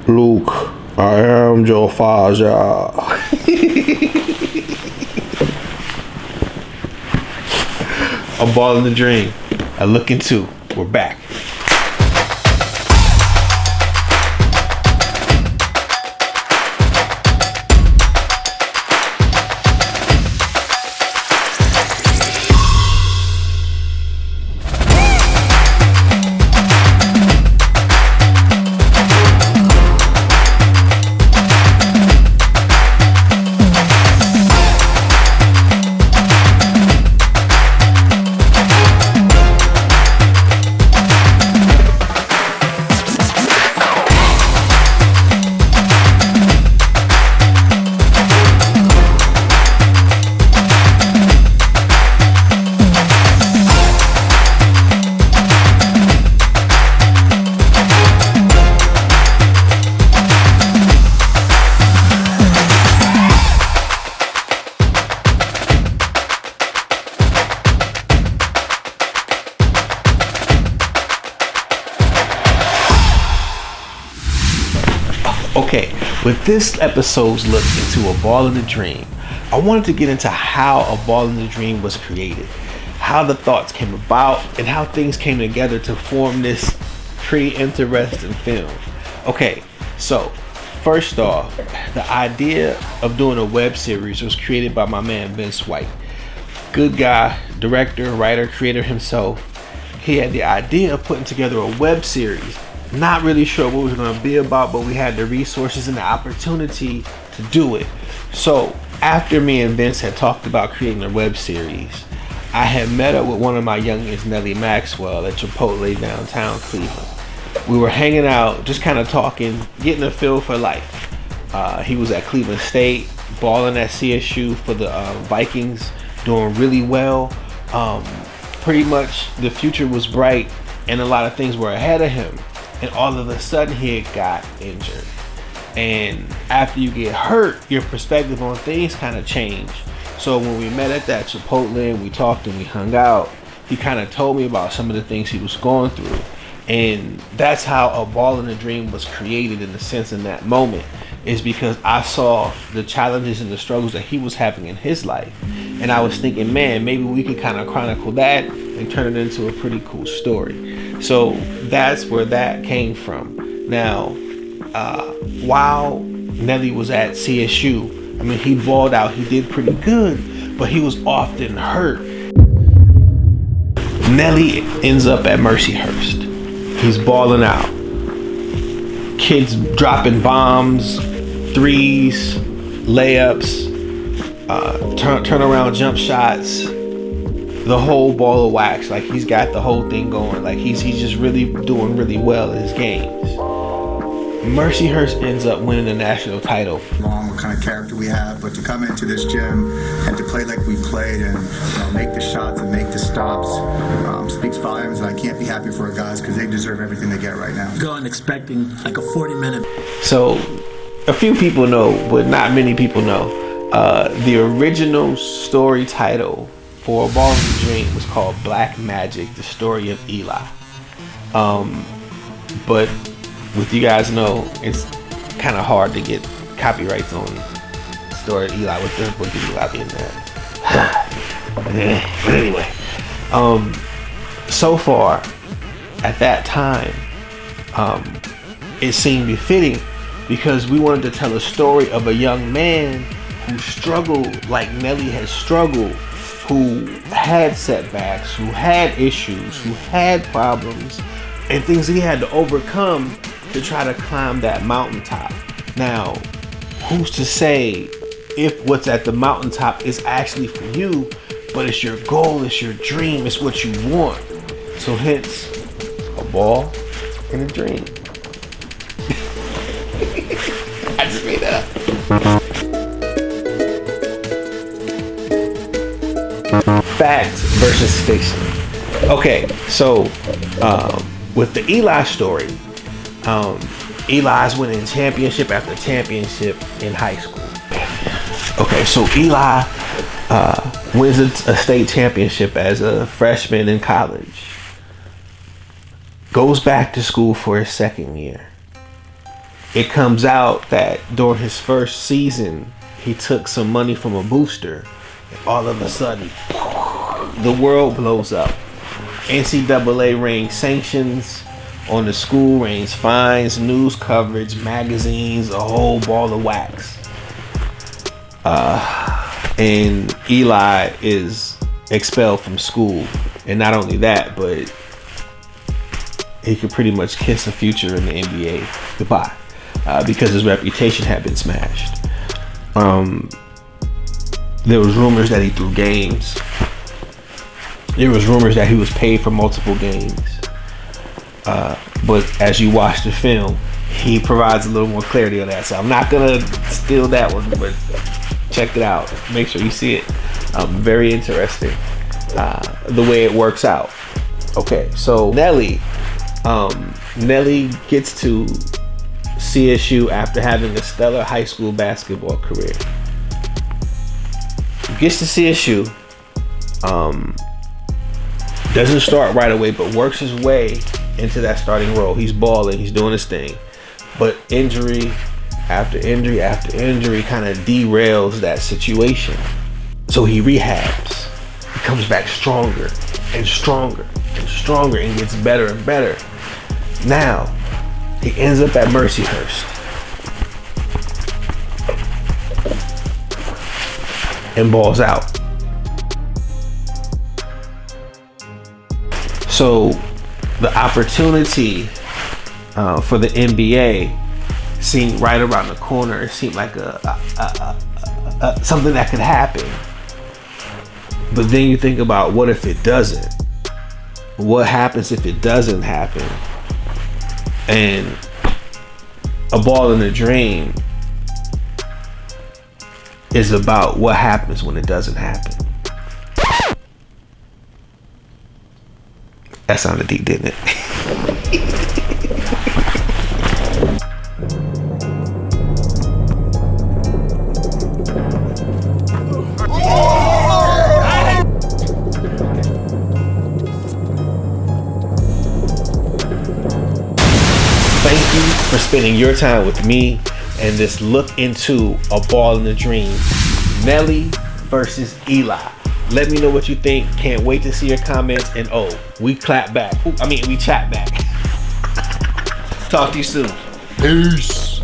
Luke, I am your father. A Ball in the Dream. A Look Into. We're back. Okay, with this episode's look into A Ball in the Dream, I wanted to get into how A Ball in the Dream was created, how the thoughts came about, and how things came together to form this pretty interesting film. Okay, so first off, the idea of doing a web series was created by my man Vince White. Good guy, director, writer, creator himself. He had the idea of putting together a web series. Not really sure what it was going to be about, but we had the resources and the opportunity to do it. So after me and Vince had talked about creating a web series, I had met up with one of my youngest, Nelly Maxwell, at Chipotle downtown Cleveland. We were hanging out, just kind of talking, getting a feel for life. He was at Cleveland State, balling at CSU for the Vikings, doing really well. Pretty much the future was bright and a lot of things were ahead of him. And all of a sudden he had got injured. And after you get hurt, your perspective on things kind of change. So when we met at that Chipotle and we talked and we hung out, he kind of told me about some of the things he was going through. And that's how A Ball in the Dream was created, in a sense, in that moment, is because I saw the challenges and the struggles that he was having in his life. And I was thinking, man, maybe we could kind of chronicle that and turn it into a pretty cool story. So that's where that came from. Now, while Nelly was at CSU, I mean, he balled out, he did pretty good, but he was often hurt. Nelly ends up at Mercyhurst. He's balling out. Kids dropping bombs, threes, layups, turnaround jump shots, the whole ball of wax. Like, he's got the whole thing going. Like, he's just really doing really well in his games. Mercyhurst ends up winning the national title. What kind of character we have, but to come into this gym and to play like we played and make the shots and make the stops speaks volumes, and I can't be happy for our guys because they deserve everything they get right now. Going expecting like a 40-minute. So a few people know, but not many people know, the original story title for A Ball in the Dream was called Black Magic, the story of Eli. But with you guys know, it's kind of hard to get copyrights on the story of Eli with the book of Eli being there. But anyway, so far at that time, it seemed befitting because we wanted to tell a story of a young man who struggled like Nelly has struggled, who had setbacks, who had issues, who had problems, and things he had to overcome to try to climb that mountaintop. Now, who's to say if what's at the mountaintop is actually for you, but it's your goal, it's your dream, it's what you want. So hence, A Ball in a Dream. I just made that up. Fact versus fiction. Okay, so with the Eli story, Eli's winning championship after championship in high school. Okay, so Eli wins a state championship as a freshman in college. Goes back to school for his second year. it comes out that during his first season, he took some money from a booster, and all of a sudden, the world blows up. NCAA rains sanctions on the school, rains fines, news coverage, magazines, a whole ball of wax. And Eli is expelled from school. And not only that, but he could pretty much kiss a future in the NBA goodbye. Because his reputation had been smashed. There was rumors that he threw games. There was rumors that he was paid for multiple games. But as you watch the film, he provides a little more clarity on that. So I'm not gonna steal that one, but check it out. Make sure you see it. Very interesting the way it works out. Okay, so Nelly gets to CSU after having a stellar high school basketball career. Gets to CSU, doesn't start right away, but works his way into that starting role. He's balling, he's doing his thing, but injury after injury after injury kind of derails that situation. So he rehabs, he comes back stronger and stronger and stronger and gets better and better. Now he ends up at Mercyhurst and balls out. So the opportunity for the NBA seemed right around the corner. It seemed like something that could happen. But then you think about, what if it doesn't? What happens if it doesn't happen? And A Ball in a Dream is about what happens when it doesn't happen. That sounded deep, didn't it? Thank you for spending your time with me and this look into A Ball in a Dream. Nelly versus Eli. Let me know what you think. Can't wait to see your comments. And we clap back. We chat back. Talk to you soon. Peace.